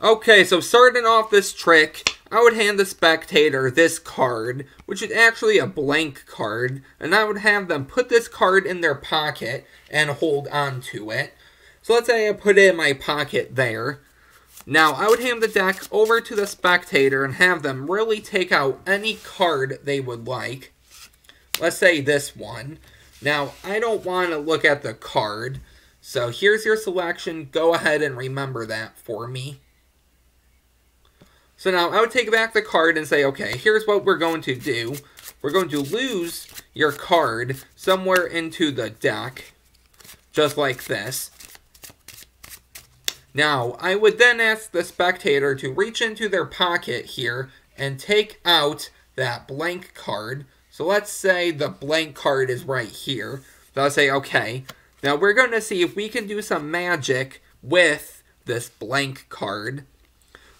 Okay, so starting off this trick, I would hand the spectator this card, which is actually a blank card, and I would have them put this card in their pocket and hold on to it. So let's say I put it in my pocket there. Now, I would hand the deck over to the spectator and have them really take out any card they would like. Let's say this one. Now, I don't want to look at the card, so here's your selection. Go ahead and remember that for me. So now, I would take back the card and say, okay, here's what we're going to do. We're going to lose your card somewhere into the deck, just like this. Now, I would then ask the spectator to reach into their pocket here and take out that blank card. So let's say the blank card is right here. So I'll say, okay, now we're going to see if we can do some magic with this blank card.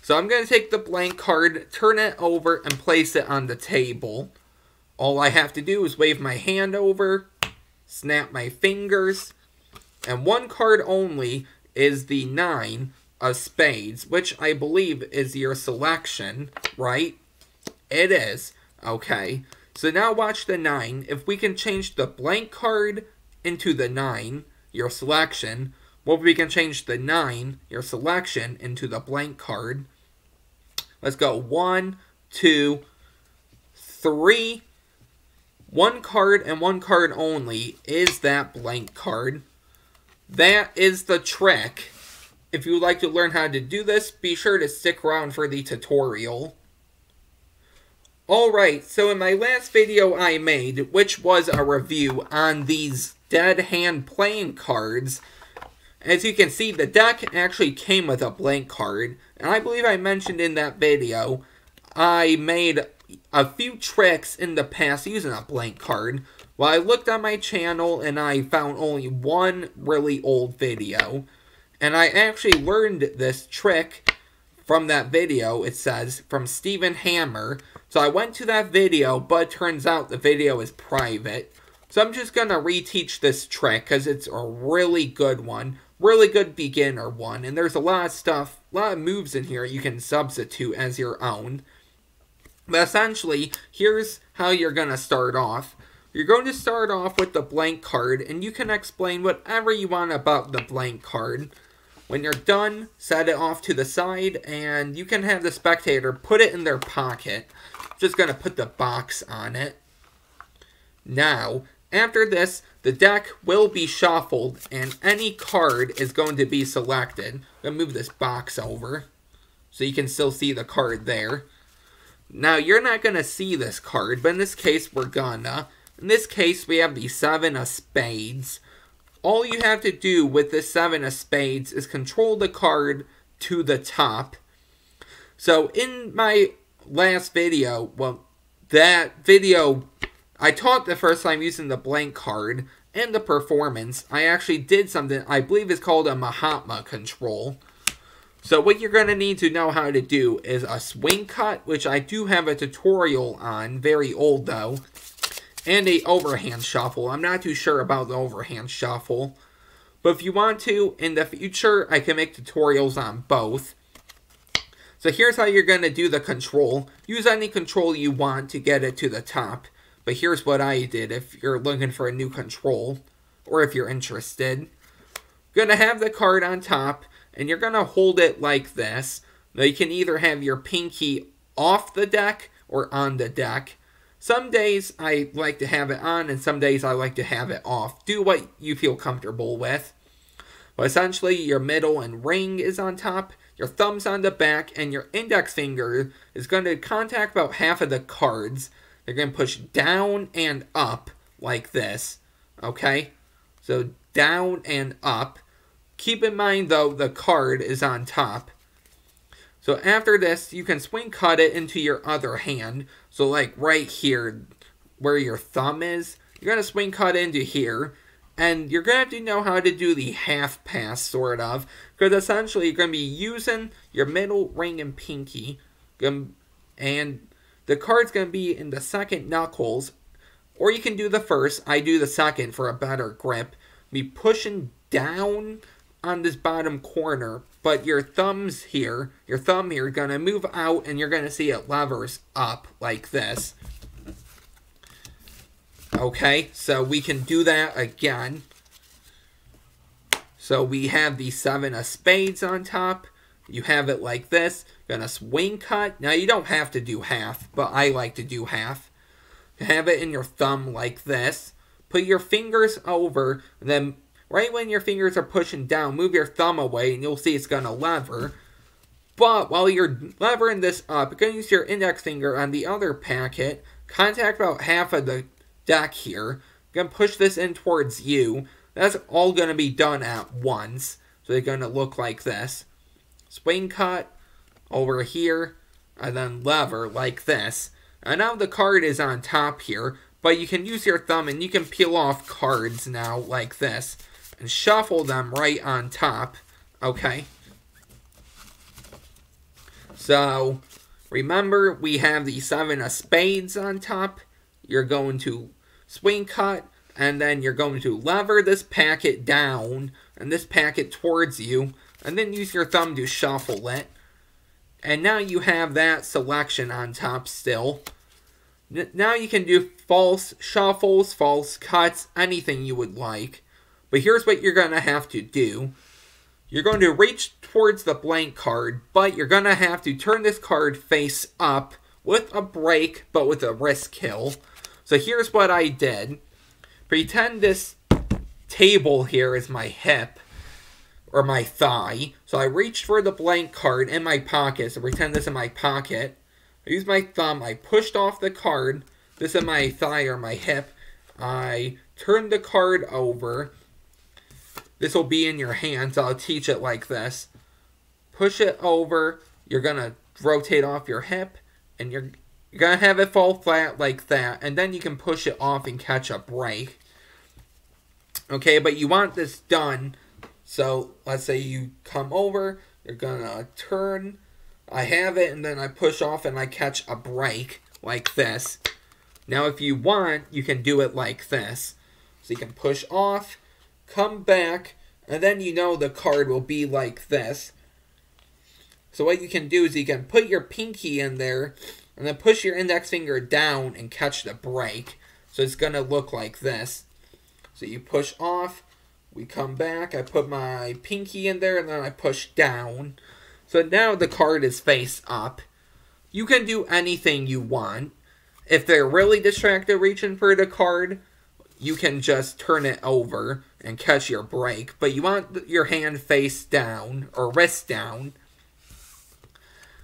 So I'm going to take the blank card, turn it over, and place it on the table. All I have to do is wave my hand over, snap my fingers, and one card only is the 9 of spades, which I believe is your selection, right? It is. Okay. So now watch the 9. If we can change the blank card into the 9, your selection, well, we can change the 9, your selection, into the blank card. Let's go 1, 2, 3. One card and one card only is that blank card. That is the trick. If you would like to learn how to do this, be sure to stick around for the tutorial. Alright, so in my last video I made, which was a review on these dead hand playing cards, as you can see, the deck actually came with a blank card. And I believe I mentioned in that video, I made a few tricks in the past using a blank card. Well, I looked on my channel and I found only one really old video. And I actually learned this trick from that video, it says, from Stephen Hammer. So I went to that video, but it turns out the video is private. So I'm just going to reteach this trick because it's a really good one. Really good beginner one. And there's a lot of stuff, a lot of moves in here you can substitute as your own. But essentially, here's how you're going to start off. You're going to start off with the blank card, and you can explain whatever you want about the blank card. When you're done, set it off to the side, and you can have the spectator put it in their pocket. Just going to put the box on it. Now, after this, the deck will be shuffled, and any card is going to be selected. I'm going to move this box over, so you can still see the card there. Now, you're not going to see this card, but in this case, we're gonna. In this case, we have the 7 of spades. All you have to do with this 7 of spades is control the card to the top. So, in my last video, well, that video, I taught the first time using the blank card and the performance. I actually did something I believe is called a Mahatma control. So what you're going to need to know how to do is a swing cut, which I do have a tutorial on, very old though, and a overhand shuffle. I'm not too sure about the overhand shuffle, but if you want to, in the future, I can make tutorials on both. So here's how you're going to do the control. Use any control you want to get it to the top, but here's what I did if you're looking for a new control, or if you're interested. You're going to have the card on top, and you're going to hold it like this. Now you can either have your pinky off the deck or on the deck. Some days I like to have it on, and some days I like to have it off. Do what you feel comfortable with. But essentially, your middle and ring is on top, your thumb's on the back, and your index finger is going to contact about half of the cards. They're going to push down and up like this. Okay? So down and up. Keep in mind, though, the card is on top. So after this, you can swing cut it into your other hand. So like right here, where your thumb is, you're going to swing cut into here. And you're going to have to know how to do the half pass, sort of. Because essentially, you're going to be using your middle ring and pinky. And the card's going to be in the second knuckles. Or you can do the first. I do the second for a better grip. Be pushing down on this bottom corner, but your thumb here, gonna move out, and you're gonna see it levers up like this. Okay, so we can do that again. So we have the 7 of spades on top. You have it like this. Gonna swing cut. Now you don't have to do half, but I like to do half. Have it in your thumb like this. Put your fingers over, and then right when your fingers are pushing down, move your thumb away, and you'll see it's gonna lever. But while you're levering this up, you're gonna use your index finger on the other packet. Contact about half of the deck here. You're gonna push this in towards you. That's all gonna be done at once. So they're gonna look like this. Swing cut over here, and then lever like this. And now the card is on top here, but you can use your thumb and you can peel off cards now like this and shuffle them right on top. Okay. So remember, we have the 7 of spades on top. You're going to swing cut, and then you're going to lever this packet down and this packet towards you, and then use your thumb to shuffle it. And now you have that selection on top still. Now you can do false shuffles, false cuts, anything you would like. But here's what you're going to have to do. You're going to reach towards the blank card, but you're going to have to turn this card face up with a break, but with a wrist kill. So here's what I did. Pretend this table here is my hip, or my thigh. So I reached for the blank card in my pocket. So pretend this in my pocket. I used my thumb. I pushed off the card. This is my thigh or my hip. I turned the card over. This will be in your hand, so I'll teach it like this. Push it over. You're going to rotate off your hip. And you're going to have it fall flat like that. And then you can push it off and catch a break. Okay, but you want this done. So let's say you come over, you're gonna turn, I have it, and then I push off and I catch a break like this. Now if you want, you can do it like this. So you can push off, come back, and then you know the card will be like this. So what you can do is you can put your pinky in there, and then push your index finger down and catch the break. So it's gonna look like this. So you push off, we come back, I put my pinky in there, and then I push down. So now the card is face up. You can do anything you want. If they're really distracted reaching for the card, you can just turn it over and catch your break. But you want your hand face down, or wrist down.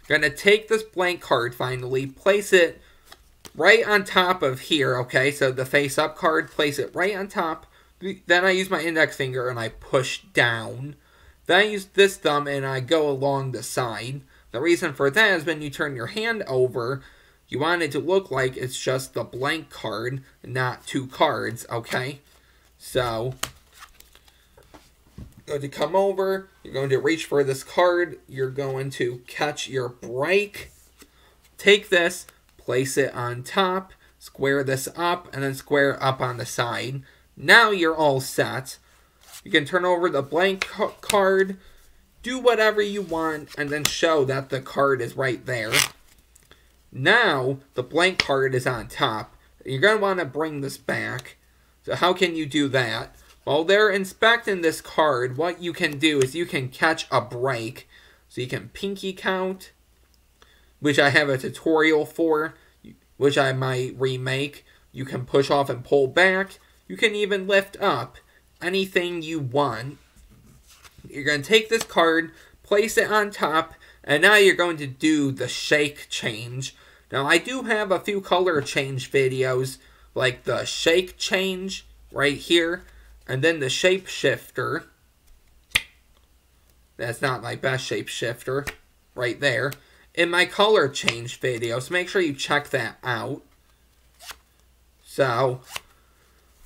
You're going to take this blank card finally, place it right on top of here, okay? So the face up card, place it right on top. Then I use my index finger and I push down. Then I use this thumb and I go along the side. The reason for that is when you turn your hand over, you want it to look like it's just the blank card, not 2 cards, okay? So, you're going to come over, you're going to reach for this card, you're going to catch your break. Take this, place it on top, square this up, and then square up on the side. Now you're all set. You can turn over the blank card, do whatever you want, and then show that the card is right there. Now, the blank card is on top. You're going to want to bring this back. So how can you do that? While they're inspecting this card, what you can do is you can catch a break. So you can pinky count, which I have a tutorial for, which I might remake. You can push off and pull back. You can even lift up. Anything you want. You're going to take this card, place it on top, and now you're going to do the shake change. Now, I do have a few color change videos, like the shake change right here, and then the shape shifter. That's not my best shape shifter, right there, in my color change video, so make sure you check that out. So,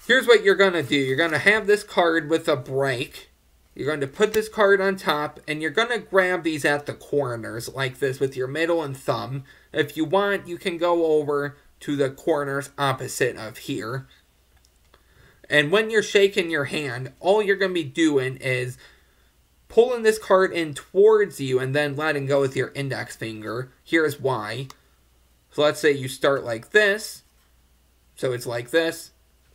here's what you're going to do. You're going to have this card with a break. You're going to put this card on top, and you're going to grab these at the corners like this with your middle and thumb. If you want, you can go over to the corners opposite of here. And when you're shaking your hand, all you're going to be doing is pulling this card in towards you and then letting go with your index finger. Here's why. So let's say you start like this. So it's like this.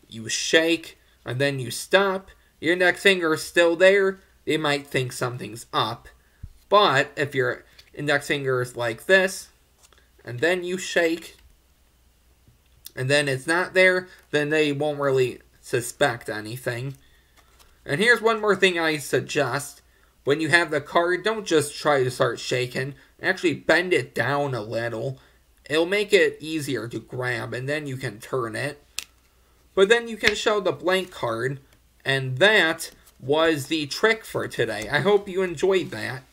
You shake, and then you stop. Your index finger is still there. They might think something's up. But if your index finger is like this, and then you shake, and then it's not there, then they won't really suspect anything. And here's one more thing I suggest. When you have the card, don't just try to start shaking. Actually bend it down a little. It'll make it easier to grab, and then you can turn it. But then you can show the blank card, and that was the trick for today. I hope you enjoyed that.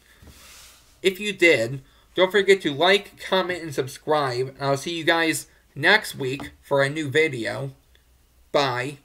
If you did, don't forget to like, comment, and subscribe. I'll see you guys next week for a new video. Bye.